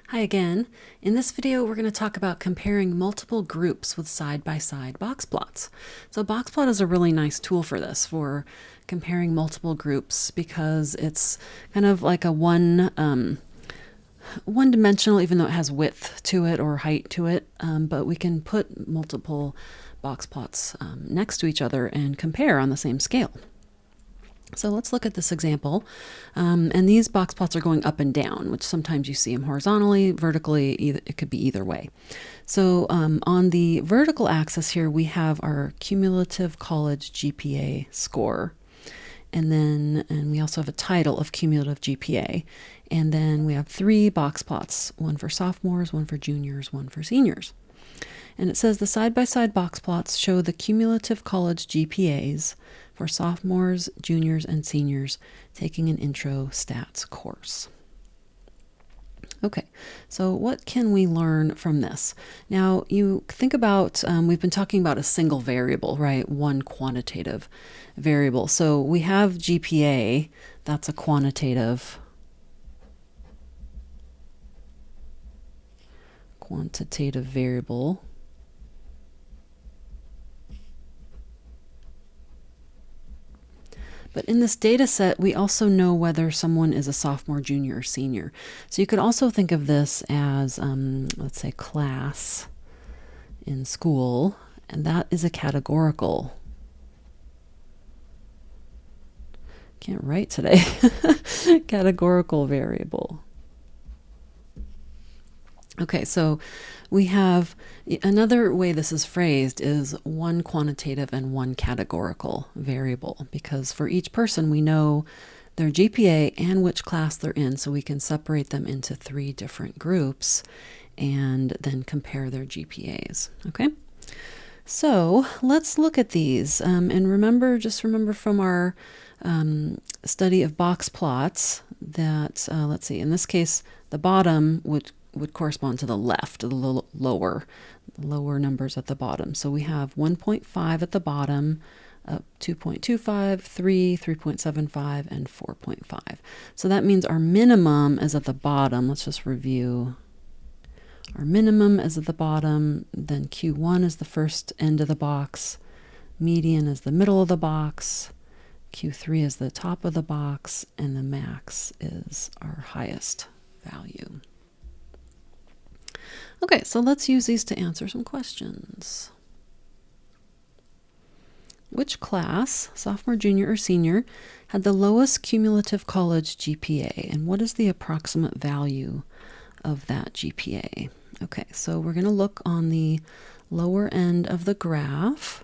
Hi again. In this video, we're going to talk about comparing multiple groups with side-by-side box plots. So Boxplot is a really nice tool for this, for comparing multiple groups, because it's kind of like a one-dimensional, even though it has width to it or height to it, but we can put multiple box plots next to each other and compare on the same scale. So let's look at this example. And these box plots are going up and down, which sometimes you see them horizontally, vertically, it could be either way. So on the vertical axis here, we have our cumulative college GPA score. And we also have a title of cumulative GPA. And then we have three box plots, one for sophomores, one for juniors, one for seniors. And it says the side-by-side box plots show the cumulative college GPAs for sophomores, juniors, and seniors taking an intro stats course. Okay, so what can we learn from this? Now, you think about, we've been talking about a single variable, right? One quantitative variable. So we have GPA, that's a quantitative variable. But in this data set, we also know whether someone is a sophomore, junior, or senior. So you could also think of this as, let's say, class in school, and that is a categorical. Can't write today. Categorical variable. Okay, so we have another way this is phrased is one quantitative and one categorical variable, because for each person we know their GPA and which class they're in, so we can separate them into three different groups and then compare their GPAs. Okay, so let's look at these and remember from our study of box plots that let's see, in this case the bottom would correspond to the left, the lower numbers at the bottom. So we have 1.5 at the bottom, 2.25, 3, 3.75, and 4.5. So that means our minimum is at the bottom. Let's just review. Our minimum is at the bottom, then Q1 is the first end of the box, median is the middle of the box, Q3 is the top of the box, and the max is our highest value. Okay, so let's use these to answer some questions. Which class, sophomore, junior, or senior, had the lowest cumulative college GPA, and what is the approximate value of that GPA? Okay, so we're going to look on the lower end of the graph.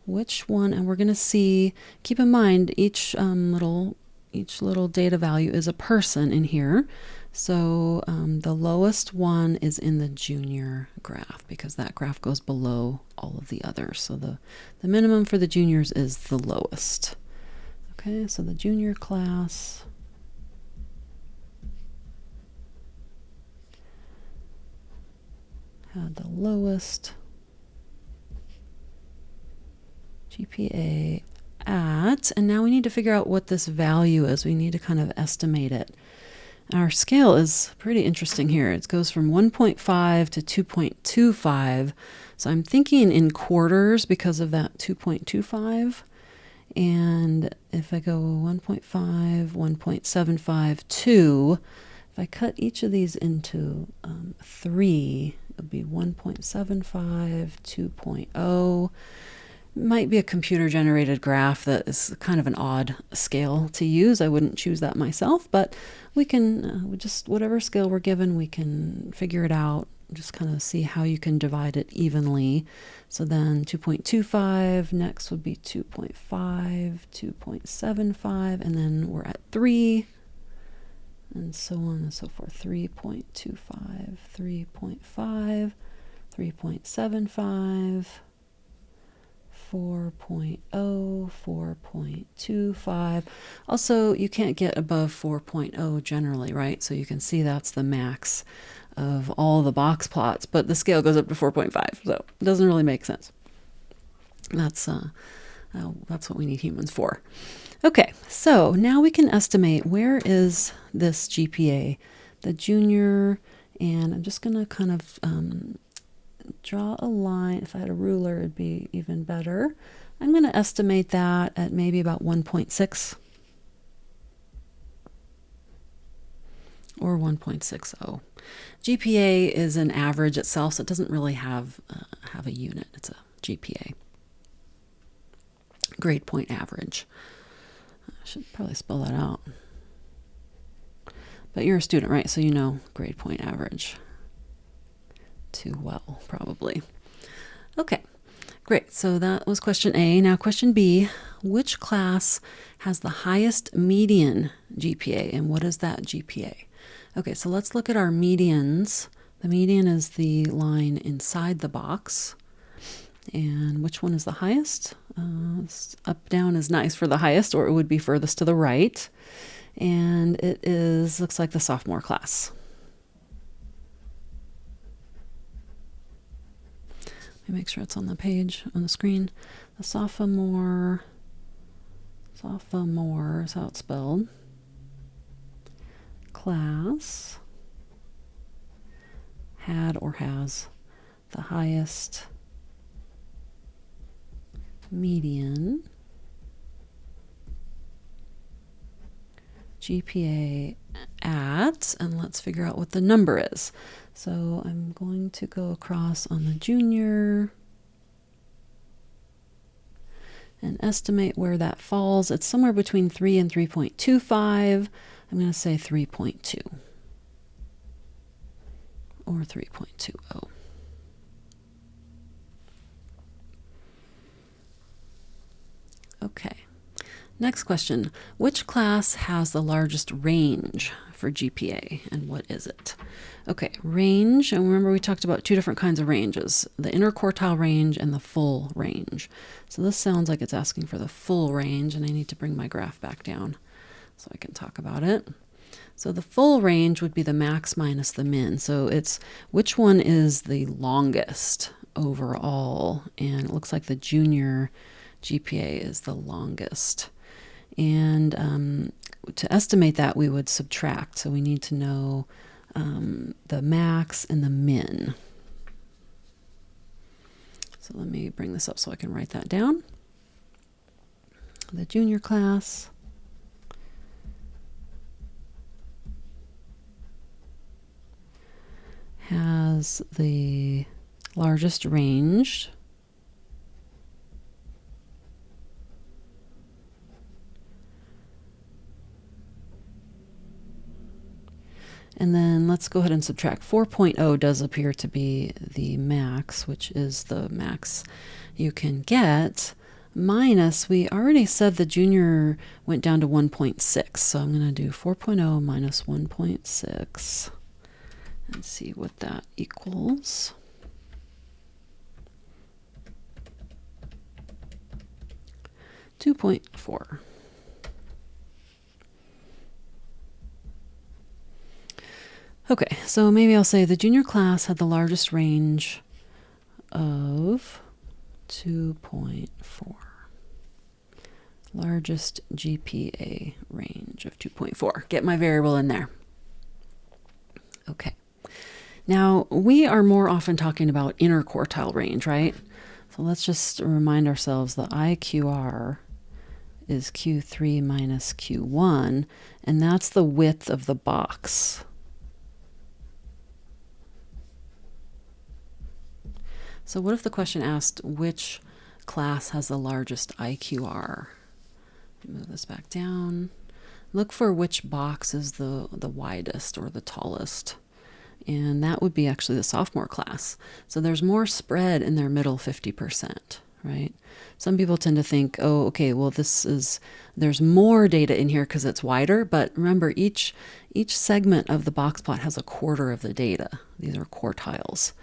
Which one, and we're going to see, keep in mind each little data value is a person in here. So the lowest one is in the junior graph, because that graph goes below all of the others. So the minimum for the juniors is the lowest. Okay, so the junior class had the lowest GPA at, and now we need to figure out what this value is. We need to kind of estimate it. Our scale is pretty interesting here. It goes from 1.5 to 2.25. So I'm thinking in quarters because of that 2.25. And if I go 1.5, 1.75, 2, if I cut each of these into 3, it would be 1.75, 2.0. Might be a computer-generated graph that is kind of an odd scale to use. I wouldn't choose that myself, but we can just, whatever scale we're given, we can figure it out, just kind of see how you can divide it evenly. So then 2.25, next would be 2.5, 2.75, and then we're at 3, and so on and so forth. 3.25, 3.5, 3.75, 4.0, 4.25. Also, you can't get above 4.0 generally, right? So you can see that's the max of all the box plots, but the scale goes up to 4.5, so it doesn't really make sense. That's what we need humans for. Okay, so now we can estimate where is this GPA. The junior And I'm just going to kind of draw a line. If I had a ruler, it'd be even better. I'm going to estimate that at maybe about 1.6 or 1.60. GPA is an average itself, so it doesn't really have a unit. It's a GPA. Grade point average. I should probably spell that out. But you're a student, right? So you know grade point average too well, probably. Okay, great. So that was question A. Now question B, which class has the highest median GPA, and what is that GPA? Okay, so let's look at our medians. The median is the line inside the box. And which one is the highest? Up, down is nice for the highest, or it would be furthest to the right. And it is, looks like the sophomore class. Let me make sure it's on the page, on the screen. The sophomore is how it's spelled. Class had or has the highest median GPA at, and let's figure out what the number is. So I'm going to go across on the junior and estimate where that falls. It's somewhere between 3 and 3.25. I'm going to say 3.2 or 3.20. Okay. Next question. Which class has the largest range for GPA, and what is it? Okay, range, and remember we talked about two different kinds of ranges, the interquartile range and the full range. So this sounds like it's asking for the full range, and I need to bring my graph back down so I can talk about it. So the full range would be the max minus the min. So it's which one is the longest overall, and it looks like the junior GPA is the longest. And to estimate that, we would subtract. So we need to know the max and the min. So let me bring this up so I can write that down. The junior class has the largest range. And then let's go ahead and subtract. 4.0 does appear to be the max, which is the max you can get, minus, we already said the junior went down to 1.6. So I'm going to do 4.0 minus 1.6 and see what that equals. $2.4. Okay, so maybe I'll say the junior class had the largest range of 2.4. Largest GPA range of 2.4. Get my variable in there. Okay. Now, we are more often talking about interquartile range, right? So let's just remind ourselves the IQR is Q3 minus Q1, and that's the width of the box. So what if the question asked which class has the largest IQR? Move this back down. Look for which box is the widest or the tallest. And that would be actually the sophomore class. So there's more spread in their middle 50%, right? Some people tend to think, oh, okay, well, there's more data in here because it's wider. But remember, each segment of the box plot has a quarter of the data. These are quartiles.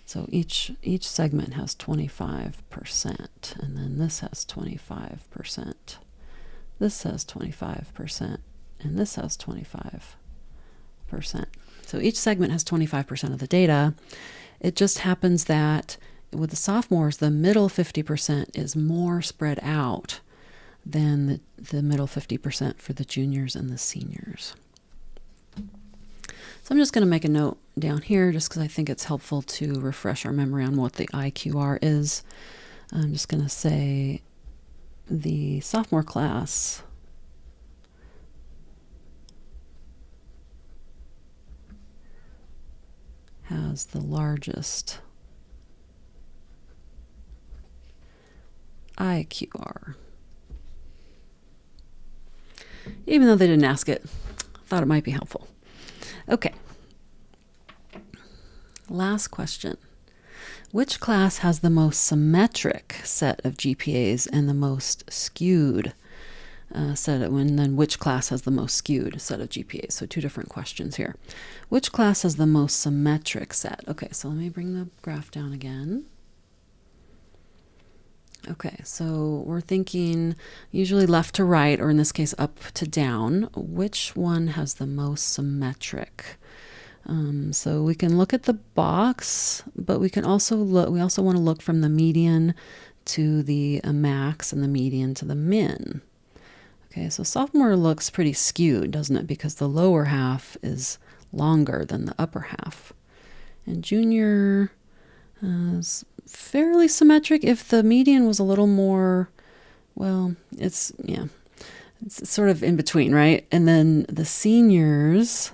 So each segment has 25%, and then this has 25%. This has 25%, and this has 25%. So each segment has 25% of the data. It just happens that with the sophomores, the middle 50% is more spread out than the middle 50% for the juniors and the seniors. So I'm just going to make a note down here just because I think it's helpful to refresh our memory on what the IQR is. I'm just going to say the sophomore class has the largest IQR. Even though they didn't ask it, thought it might be helpful. Okay. Last question. Which class has the most symmetric set of GPAs and the most skewed set of, and then which class has the most skewed set of GPAs? So two different questions here. Which class has the most symmetric set? Okay, so let me bring the graph down again. Okay, so we're thinking usually left to right, or in this case up to down. Which one has the most symmetric? So we can look at the box, but we can also look. We also want to look from the median to the max and the median to the min. Okay, so sophomore looks pretty skewed, doesn't it? Because the lower half is longer than the upper half, and junior is fairly symmetric. If the median was a little more, well, it's sort of in between, right? And then the seniors,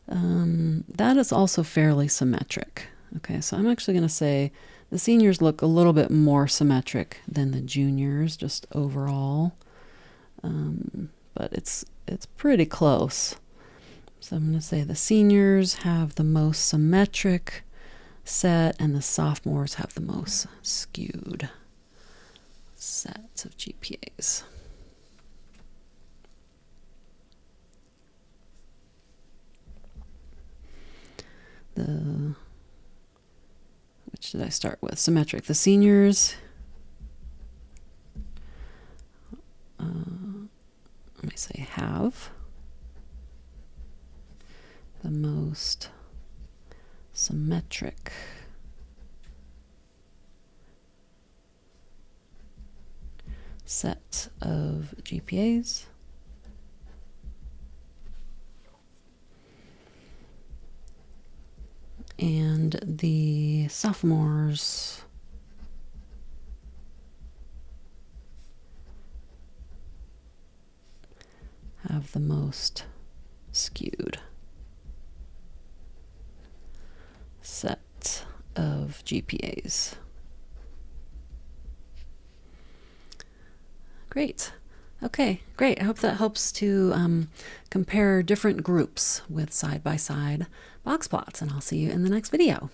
that is also fairly symmetric. Okay, so I'm actually going to say the seniors look a little bit more symmetric than the juniors, just overall. But it's pretty close. So I'm going to say the seniors have the most symmetric set and the sophomores have the most skewed sets of GPAs. Which did I start with? Symmetric. The seniors, let me say, have the most symmetric set of GPAs. And the sophomores have the most skewed set of GPAs. Great. Okay, great. I hope that helps to compare different groups with side-by-side box plots, and I'll see you in the next video.